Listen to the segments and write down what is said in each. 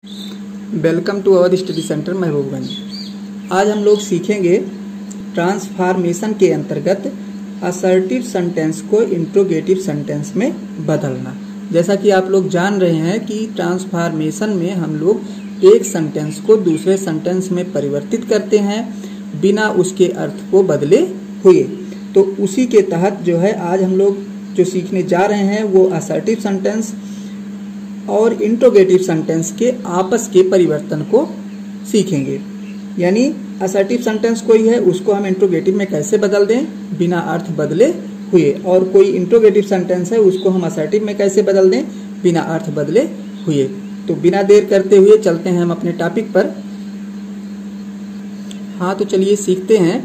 Welcome to our study centre Mahbubganj. आज हम लोग सीखेंगे ट्रांसफॉर्मेशन के अंतर्गत असर्टिव सेंटेंस को इंट्रोगेटिव सेंटेंस में बदलना। जैसा कि आप लोग जान रहे हैं कि ट्रांसफॉर्मेशन में हम लोग एक सेंटेंस को दूसरे सेंटेंस में परिवर्तित करते हैं बिना उसके अर्थ को बदले हुए। तो उसी के तहत जो है आज हम लोग जो सीखने जा रहे हैं वो असर्टिव सेंटेंस और इंट्रोगेटिव सेंटेंस के आपस के परिवर्तन को सीखेंगे। यानी असर्टिव सेंटेंस कोई है उसको हम इंट्रोगेटिव में कैसे बदल दें बिना अर्थ बदले हुए, और कोई इंट्रोगेटिव सेंटेंस है उसको हम असर्टिव में कैसे बदल दें बिना अर्थ बदले हुए। तो बिना देर करते हुए चलते हैं हम अपने टॉपिक पर। हाँ, तो चलिए सीखते हैं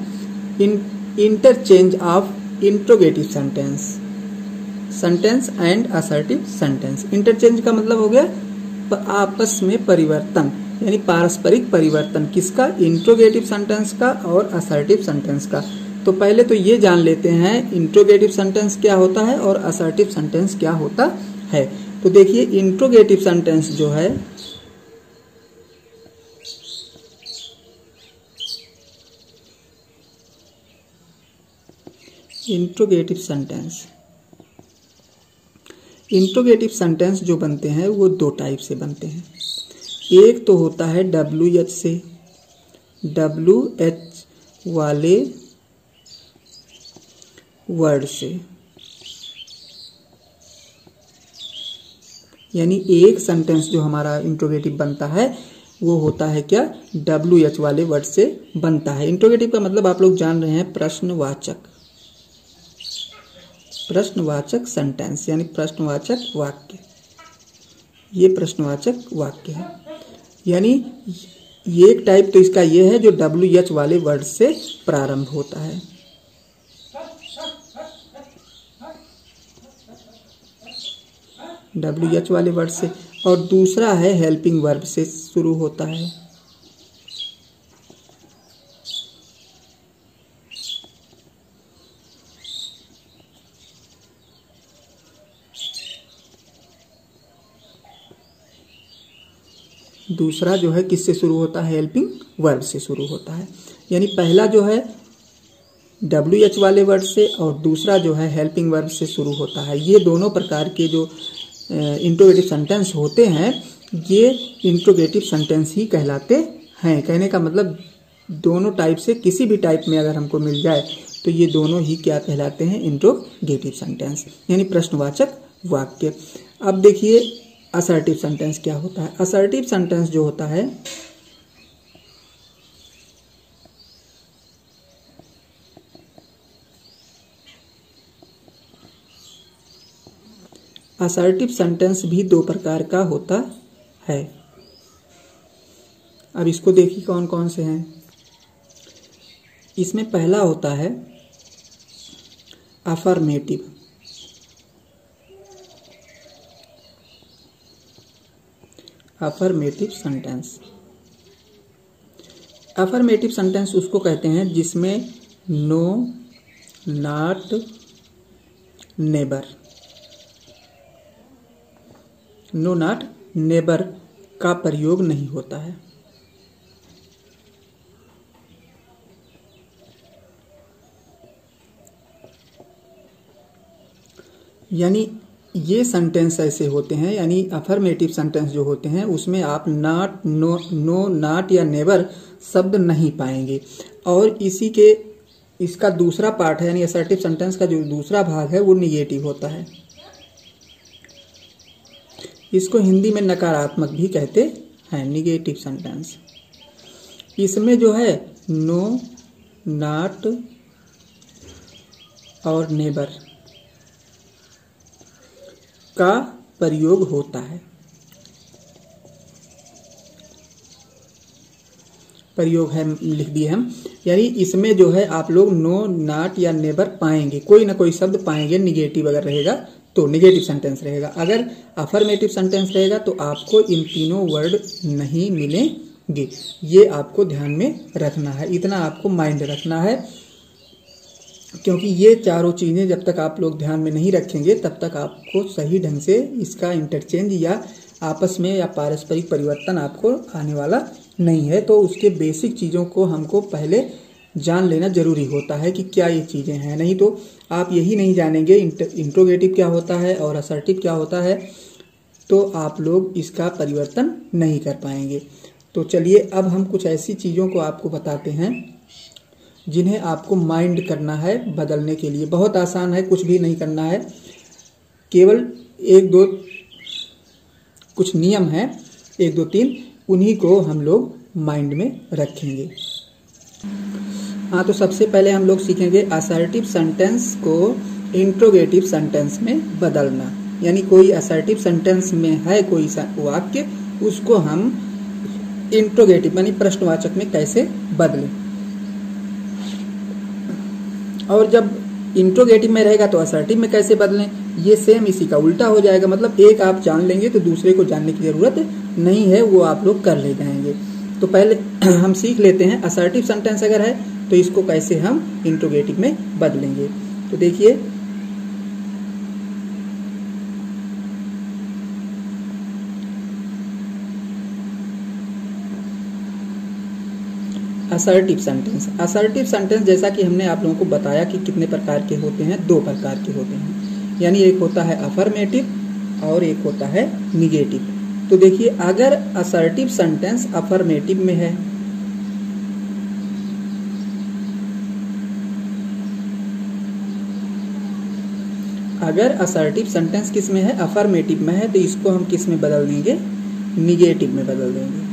interchange of interrogative sentence and assertive sentence. Interchange का मतलब हो गया आपस में परिवर्तन, यानी पारस्परिक परिवर्तन किसका, इंट्रोगेटिव सेंटेंस का और असर्टिव सेंटेंस का। तो पहले तो ये जान लेते हैं इंट्रोगेटिव सेंटेंस क्या होता है और असर्टिव सेंटेंस क्या होता है। तो देखिए इंट्रोगेटिव सेंटेंस जो है इंट्रोगेटिव सेंटेंस जो बनते हैं वो दो टाइप से बनते हैं। एक तो होता है WH से, WH वाले वर्ड से, यानी एक सेंटेंस जो हमारा इंट्रोगेटिव बनता है वो होता है क्या, WH वाले वर्ड से बनता है। इंट्रोगेटिव का मतलब आप लोग जान रहे हैं प्रश्नवाचक सेंटेंस, यानी प्रश्नवाचक वाक्य। ये प्रश्नवाचक वाक्य है, यानी एक टाइप तो इसका ये है जो WH वाले वर्ड से प्रारंभ होता है। WH वाले वर्ड से, और दूसरा है हेल्पिंग वर्ब से शुरू होता है। दूसरा जो है किससे शुरू होता है, हेल्पिंग वर्ब से शुरू होता है। यानी पहला जो है WH वाले वर्ड से और दूसरा जो है हेल्पिंग वर्ब से शुरू होता है। ये दोनों प्रकार के जो इंट्रोगेटिव सेंटेंस होते हैं ये इंट्रोगेटिव सेंटेंस ही कहलाते हैं। कहने का मतलब दोनों टाइप से किसी भी टाइप में अगर हमको मिल जाए तो ये दोनों ही क्या कहलाते हैं, इंट्रोगेटिव सेंटेंस, यानी प्रश्नवाचक वाक्य। अब देखिए असर्टिव सेंटेंस क्या होता है। असर्टिव सेंटेंस जो होता है असर्टिव सेंटेंस भी दो प्रकार का होता है। अब इसको देखिए कौन कौन से हैं। इसमें पहला होता है अफर्मेटिव। अफर्मेटिव सेंटेंस उसको कहते हैं जिसमें नो, नॉट, नेबर का प्रयोग नहीं होता है। यानी ये सेंटेंस ऐसे होते हैं, यानी अफर्मेटिव सेंटेंस जो होते हैं उसमें आप नॉट, नो, नॉट या नेवर शब्द नहीं पाएंगे। और इसका दूसरा पार्ट है, यानी असर्टिव सेंटेंस का जो दूसरा भाग है वो निगेटिव होता है। इसको हिंदी में नकारात्मक भी कहते हैं, निगेटिव सेंटेंस। इसमें जो है नो, नॉट और नेबर का प्रयोग होता है। प्रयोग है लिख दिए हम, यानी इसमें जो है आप लोग नो, नॉट या नेबर पाएंगे, कोई ना कोई शब्द पाएंगे। निगेटिव अगर रहेगा तो निगेटिव सेंटेंस रहेगा, अगर अफर्मेटिव सेंटेंस रहेगा तो आपको इन तीनों वर्ड नहीं मिलेंगे। ये आपको ध्यान में रखना है, इतना आपको माइंड रखना है, क्योंकि ये चारों चीजें जब तक आप लोग ध्यान में नहीं रखेंगे तब तक आपको सही ढंग से इसका इंटरचेंज या आपस में या पारस्परिक परिवर्तन आपको आने वाला नहीं है। तो उसके बेसिक चीज़ों को हमको पहले जान लेना जरूरी होता है कि क्या ये चीज़ें हैं, नहीं तो आप यही नहीं जानेंगे इंट्रोगेटिव क्या होता है और असर्टिव क्या होता है, तो आप लोग इसका परिवर्तन नहीं कर पाएंगे। तो चलिए अब हम कुछ ऐसी चीज़ों को आपको बताते हैं जिन्हें आपको माइंड करना है बदलने के लिए। बहुत आसान है, कुछ भी नहीं करना है, केवल एक दो कुछ नियम हैं, 1 2 3, उन्हीं को हम लोग माइंड में रखेंगे। हाँ, तो सबसे पहले हम लोग सीखेंगे असर्टिव सेंटेंस को इंट्रोगेटिव सेंटेंस में बदलना। यानी कोई असर्टिव सेंटेंस में है कोई वाक्य, उसको हम इंट्रोगेटिव यानी प्रश्नवाचक में कैसे बदलें। और जब इंट्रोगेटिव में रहेगा तो असर्टिव में कैसे बदलें, ये सेम इसी का उल्टा हो जाएगा। मतलब एक आप जान लेंगे तो दूसरे को जानने की जरूरत नहीं है, वो आप लोग कर ले जाएंगे। तो पहले हम सीख लेते हैं असर्टिव सेंटेंस अगर है तो इसको कैसे हम इंट्रोगेटिव में बदलेंगे। तो देखिए, असर्टिव सेंटेंस। असर्टिव सेंटेंस जैसा कि हमने आप लोगों को बताया कि कितने प्रकार के होते हैं, 2 प्रकार के होते हैं। यानी एक होता है अफर्मेटिव और एक होता है निगेटिव। तो देखिए, अगर असर्टिव सेंटेंस अफर्मेटिव में है, अगर असर्टिव सेंटेंस किस में है, अफर्मेटिव में है, तो इसको हम किस में बदल देंगे, निगेटिव में बदल देंगे।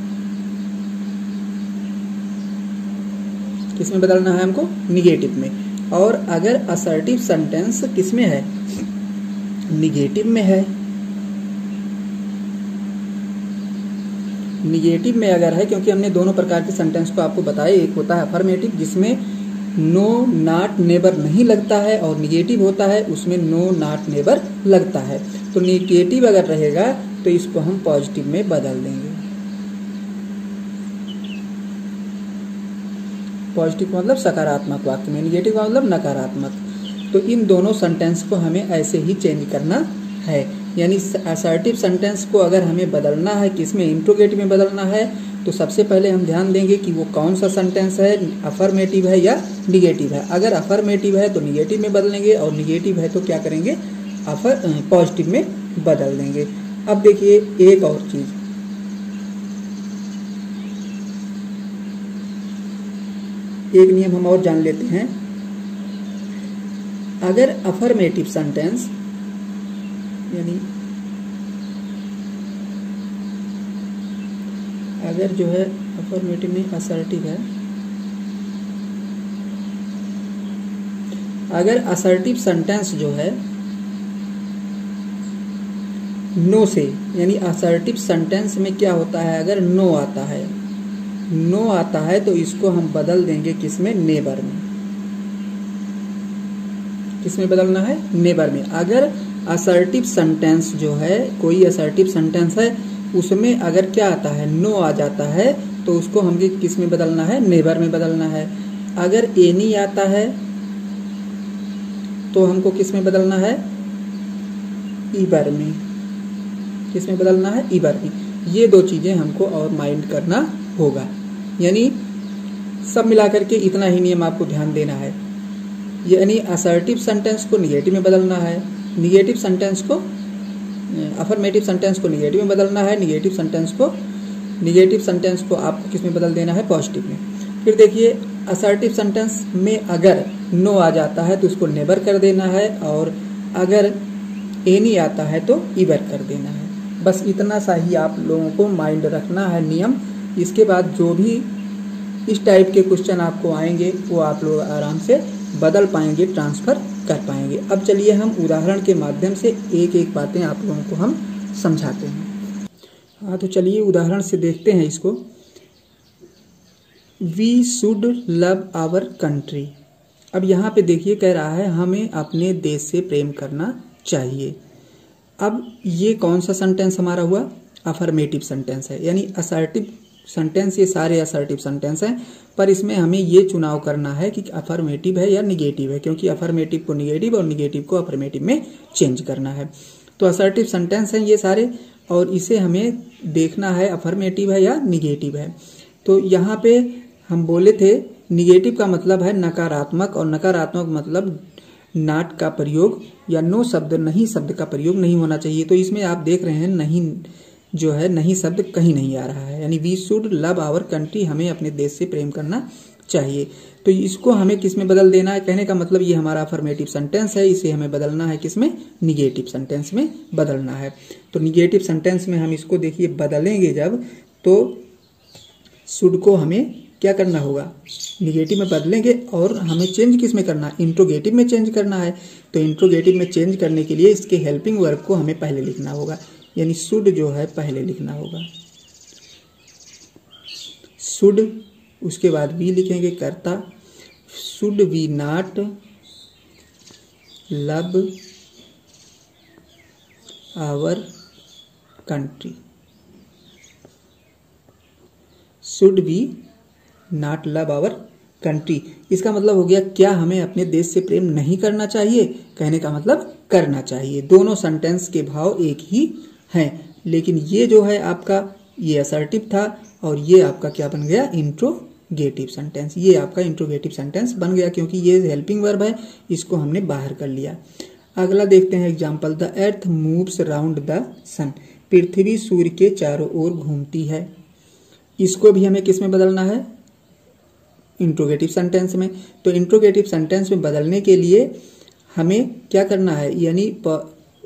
किस में बदलना है हमको, निगेटिव में। और अगर असर्टिव सेंटेंस किस में है, निगेटिव में है, निगेटिव में अगर है, क्योंकि हमने दोनों प्रकार के सेंटेंस को आपको बताया, एक होता है अफर्मेटिव जिसमें नो नॉट नेबर नहीं लगता है, और निगेटिव होता है उसमें नो नॉट नेबर लगता है। तो निगेटिव अगर रहेगा तो इसको हम पॉजिटिव में बदल देंगे। पॉजिटिव मतलब सकारात्मक वाक्य में, निगेटिव का मतलब नकारात्मक। तो इन दोनों सेंटेंस को हमें ऐसे ही चेंज करना है। यानी असर्टिव सेंटेंस को अगर हमें बदलना है, किसमें, इंट्रोगेटिव में बदलना है, तो सबसे पहले हम ध्यान देंगे कि वो कौन सा सेंटेंस है, अफर्मेटिव है या निगेटिव है। अगर अफर्मेटिव है तो निगेटिव में बदलेंगे, और निगेटिव है तो क्या करेंगे, पॉजिटिव में बदल देंगे। अब देखिए एक और चीज, एक नियम हम और जान लेते हैं। अगर अफर्मेटिव सेंटेंस यानी अगर जो है अफर्मेटिव में असर्टिव है, अगर असर्टिव सेंटेंस जो है नो से, यानी असर्टिव सेंटेंस में क्या होता है, अगर नो आता है, नो आता है तो इसको हम बदल देंगे किसमें, नेबर में। किसमें बदलना है, नेबर में। अगर असर्टिव सेंटेंस जो है, कोई असर्टिव सेंटेंस है, उसमें अगर क्या आता है, नो आ जाता है, तो उसको हमें किस में बदलना है, नेबर में बदलना है। अगर एनी आता है तो हमको किस में बदलना है, ईबर में। किस में बदलना है, ईबर में। ये 2 चीजें हमको और माइंड करना होगा। यानी सब मिलाकर के इतना ही नियम आपको ध्यान देना है। यानी असर्टिव सेंटेंस को निगेटिव में बदलना है, निगेटिव सेंटेंस को, अफर्मेटिव सेंटेंस को निगेटिव में बदलना है, निगेटिव सेंटेंस को आपको किस में बदल देना है, पॉजिटिव में। फिर देखिए, असर्टिव सेंटेंस में अगर नो आ जाता है तो उसको नेबर कर देना है, और अगर एनी आता है तो ईबर कर देना है। बस इतना सा ही आप लोगों को माइंड रखना है नियम। इसके बाद जो भी इस टाइप के क्वेश्चन आपको आएंगे वो आप लोग आराम से बदल पाएंगे, ट्रांसफर कर पाएंगे। अब चलिए हम उदाहरण के माध्यम से एक एक बातें आप लोगों को हम समझाते हैं। हाँ, तो चलिए उदाहरण से देखते हैं इसको। We should love our country. अब यहाँ पे देखिए कह रहा है हमें अपने देश से प्रेम करना चाहिए। अब ये कौन सा सेंटेंस हमारा हुआ, अफर्मेटिव सेंटेंस है। यानी असर्टिव सेंटेंस, ये सारे असर्टिव सेंटेंस हैं, पर इसमें हमें ये चुनाव करना है कि अफर्मेटिव है या निगेटिव है, क्योंकि अफर्मेटिव को निगेटिव और निगेटिव को अफर्मेटिव में चेंज करना है। तो असर्टिव सेंटेंस हैं ये सारे, और इसे हमें देखना है अफर्मेटिव है या निगेटिव है। तो यहाँ पे हम बोले थे निगेटिव का मतलब है नकारात्मक, और नकारात्मक मतलब नॉट का प्रयोग या नो शब्द, नहीं शब्द का प्रयोग नहीं होना चाहिए। तो इसमें आप देख रहे हैं नहीं जो है, नहीं शब्द कहीं नहीं आ रहा है, यानी we should love our country, हमें अपने देश से प्रेम करना चाहिए। तो इसको हमें किस में बदल देना है, कहने का मतलब ये हमारा अफर्मेटिव सेंटेंस है, इसे हमें बदलना है किसमें, निगेटिव सेंटेंस में बदलना है। तो निगेटिव सेंटेंस में हम इसको देखिए बदलेंगे जब, तो शुड को हमें क्या करना होगा, निगेटिव में बदलेंगे, और हमें चेंज किस में करना है, इंट्रोगेटिव में चेंज करना है। तो इंट्रोगेटिव में चेंज करने के लिए इसके हेल्पिंग वर्ब को हमें पहले लिखना होगा, यानी शुड जो है पहले लिखना होगा, शुड, उसके बाद वी लिखेंगे कर्ता, should we not love our country, should we not love our country. इसका मतलब हो गया क्या हमें अपने देश से प्रेम नहीं करना चाहिए, कहने का मतलब करना चाहिए। दोनों सेंटेंस के भाव एक ही हैं, लेकिन ये जो है आपका ये असर्टिव था, और ये आपका क्या बन गया, इंट्रोगेटिव सेंटेंस। ये आपका इंट्रोगेटिव सेंटेंस बन गया क्योंकि ये हेल्पिंग वर्ब है, इसको हमने बाहर कर लिया। अगला देखते हैं example, the earth moves round the sun, पृथ्वी सूर्य के चारों ओर घूमती है। इसको भी हमें किस में बदलना है, इंट्रोगेटिव सेंटेंस में। तो इंट्रोगेटिव सेंटेंस में बदलने के लिए हमें क्या करना है, यानी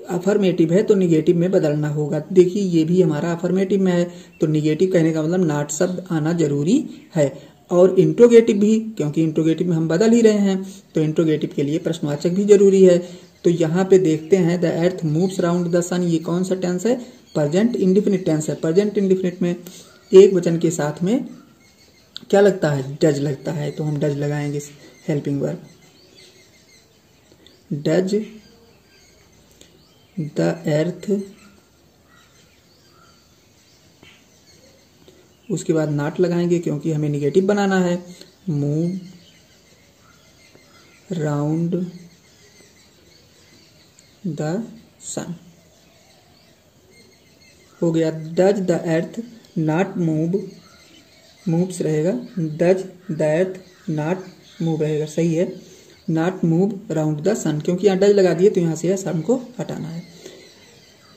अफर्मेटिव है तो निगेटिव में बदलना होगा। देखिए ये भी हमारा अफर्मेटिव में है, तो निगेटिव कहने का मतलब नॉट शब्द आना जरूरी है, और इंट्रोगेटिव भी, क्योंकि इंट्रोगेटिव में हम बदल ही रहे हैं, तो इंट्रोगेटिव के लिए प्रश्नवाचक भी जरूरी है। तो यहाँ पे देखते हैं the earth moves round the sun, ये कौन सा टेंस है, प्रेजेंट इंडेफिनिट टेंस है। प्रेजेंट इंडेफिनिट में एक वचन के साथ में क्या लगता है, डज लगता है, तो हम डज लगाएंगे हेल्पिंग वर्ब, डज द अर्थ, उसके बाद नॉट लगाएंगे क्योंकि हमें निगेटिव बनाना है, मूव राउंड द सन हो गया। Does the earth not move, moves रहेगा, does the earth not move रहेगा, सही है, not move round the sun, क्योंकि यहाँ डज लगा दिए तो यहाँ से सन को हटाना है।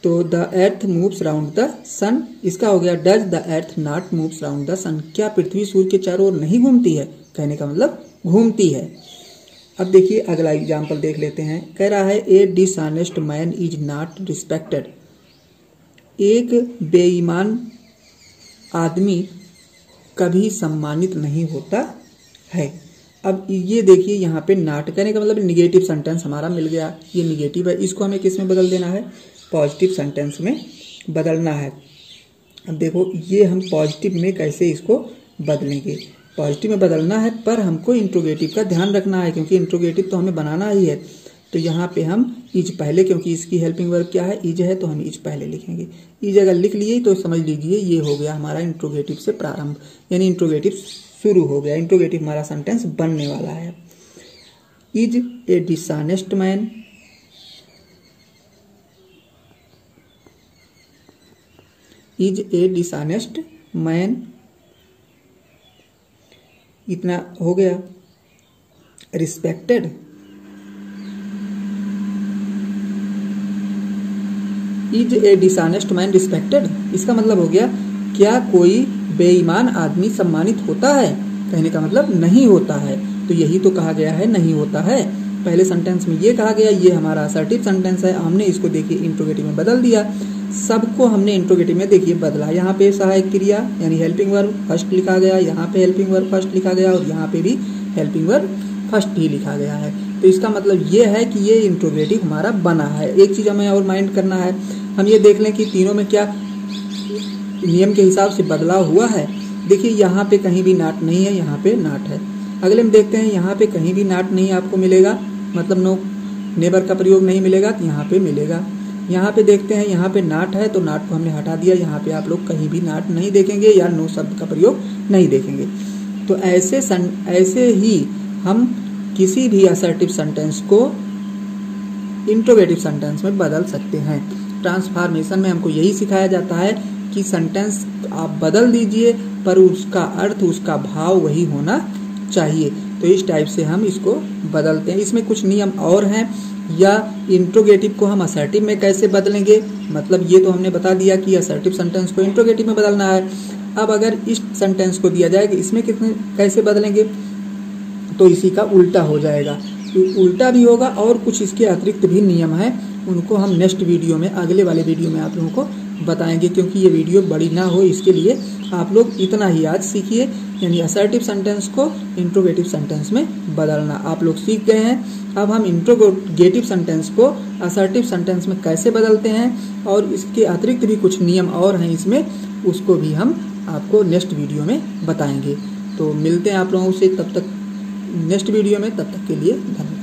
तो the earth moves round the sun, इसका हो गया does the earth not moves round the sun, क्या पृथ्वी सूर्य के चारों ओर नहीं घूमती है, कहने का मतलब घूमती है। अब देखिए अगला एग्जाम्पल देख लेते हैं, कह रहा है ए dishonest man is not respected, एक बेईमान आदमी कभी सम्मानित नहीं होता है। अब ये देखिए यहाँ पे नॉट कहने का मतलब निगेटिव सेंटेंस हमारा मिल गया, ये निगेटिव है, इसको हमें किस में बदल देना है, पॉजिटिव सेंटेंस में बदलना है। अब देखो ये हम पॉजिटिव में कैसे इसको बदलेंगे, पॉजिटिव में बदलना है पर हमको इंट्रोगेटिव का ध्यान रखना है, क्योंकि इंट्रोगेटिव तो हमें बनाना ही है। तो यहाँ पे हम इज पहले, क्योंकि इसकी हेल्पिंग वर्ब क्या है, इज है, तो हम इज पहले लिखेंगे। इज अगर लिख लिए तो समझ लीजिए ये हो गया हमारा इंट्रोगेटिव से प्रारंभ, यानी इंट्रोगेटिव शुरू हो गया, इंट्रोगेटिव हमारा सेंटेंस बनने वाला है। Is a dishonest man, is a dishonest man, इतना हो गया। Respected, is a dishonest man respected, इसका मतलब हो गया क्या कोई बेईमान आदमी सम्मानित होता है, कहने का मतलब नहीं होता है। तो यही तो कहा गया है नहीं होता है, पहले सेंटेंस में ये कहा गया, ये हमारा असर्टिव सेंटेंस है, हमने इसको देखिए इंट्रोगेटिव में बदल दिया, सबको हमने इंट्रोगेटिव में देखिए बदला। यहाँ पे सहायक क्रिया यानी हेल्पिंग वर्ब फर्स्ट लिखा गया, यहाँ पे हेल्पिंग वर्ब फर्स्ट लिखा गया, और यहाँ पे भी हेल्पिंग वर्ब फर्स्ट ही लिखा गया है। तो इसका मतलब ये है कि ये इंट्रोगेटिव हमारा बना है। एक चीज हमें और माइंड करना है, हम ये देख लें कि तीनों में क्या नियम के हिसाब से बदलाव हुआ है। देखिए यहाँ पे कहीं भी नॉट नहीं है, यहाँ पे नॉट है। अगले में देखते हैं यहाँ पे कहीं भी नॉट नहीं आपको मिलेगा, मतलब नो नेबर का प्रयोग नहीं मिलेगा, तो यहाँ पे मिलेगा। यहाँ पे देखते हैं यहाँ पे नॉट है तो नॉट को हमने हटा दिया, यहाँ पे आप लोग कहीं भी नॉट नहीं देखेंगे या नो शब्द का प्रयोग नहीं देखेंगे। तो ऐसे ही हम किसी भी असर्टिव सेंटेंस को इंट्रोगेटिव सेंटेंस में बदल सकते हैं। ट्रांसफॉर्मेशन में हमको यही सिखाया जाता है कि सेंटेंस आप बदल दीजिए पर उसका अर्थ, उसका भाव वही होना चाहिए। तो इस टाइप से हम इसको बदलते हैं। इसमें कुछ नियम और हैं। या इंट्रोगेटिव को हम असर्टिव में कैसे बदलेंगे, मतलब ये तो हमने बता दिया कि असर्टिव सेंटेंस को इंट्रोगेटिव में बदलना है। अब अगर इस सेंटेंस को दिया जाए कि इसमें कितने कैसे बदलेंगे, तो इसी का उल्टा हो जाएगा। तो उल्टा भी होगा और कुछ इसके अतिरिक्त भी नियम है, उनको हम नेक्स्ट वीडियो में, अगले वाले वीडियो में आप लोगों को बताएंगे, क्योंकि ये वीडियो बड़ी ना हो इसके लिए आप लोग इतना ही आज सीखिए, यानी असर्टिव सेंटेंस को इंट्रोगेटिव सेंटेंस में बदलना आप लोग सीख गए हैं। अब हम इंट्रोगेटिव सेंटेंस को असर्टिव सेंटेंस में कैसे बदलते हैं और इसके अतिरिक्त भी कुछ नियम और हैं इसमें, उसको भी हम आपको नेक्स्ट वीडियो में बताएंगे। तो मिलते हैं आप लोगों से तब तक नेक्स्ट वीडियो में, तब तक के लिए धन्यवाद।